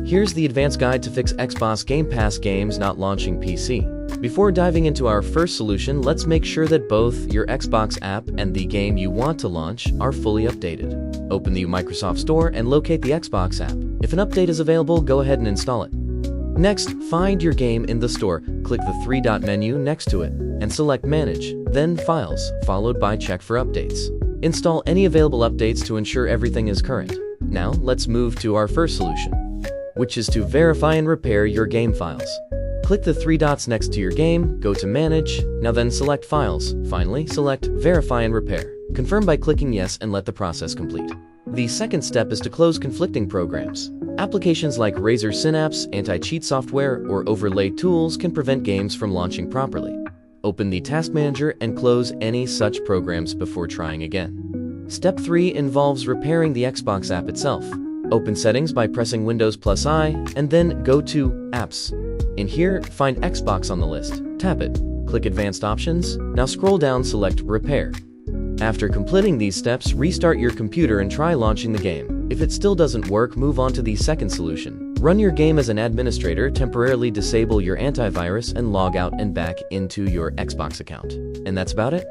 Here's the advanced guide to fix Xbox Game Pass games not launching PC. Before diving into our first solution, let's make sure that both your Xbox app and the game you want to launch are fully updated. Open the Microsoft Store and locate the Xbox app. If an update is available, go ahead and install it. Next, find your game in the store, click the three-dot menu next to it, and select Manage, then Files, followed by Check for Updates. Install any available updates to ensure everything is current. Now, let's move to our first solution, which is to verify and repair your game files. Click the three dots next to your game, go to Manage, now then select Files. Finally, select Verify and Repair. Confirm by clicking Yes and let the process complete. The second step is to close conflicting programs. Applications like Razer Synapse, anti-cheat software, or overlay tools can prevent games from launching properly. Open the Task Manager and close any such programs before trying again. Step 3 involves repairing the Xbox app itself. Open Settings by pressing Windows+I, and then go to Apps. In here, find Xbox on the list. Tap it. Click Advanced Options. Now scroll down, select Repair. After completing these steps, restart your computer and try launching the game. If it still doesn't work, move on to the second solution. Run your game as an administrator, temporarily disable your antivirus, and log out and back into your Xbox account. And that's about it.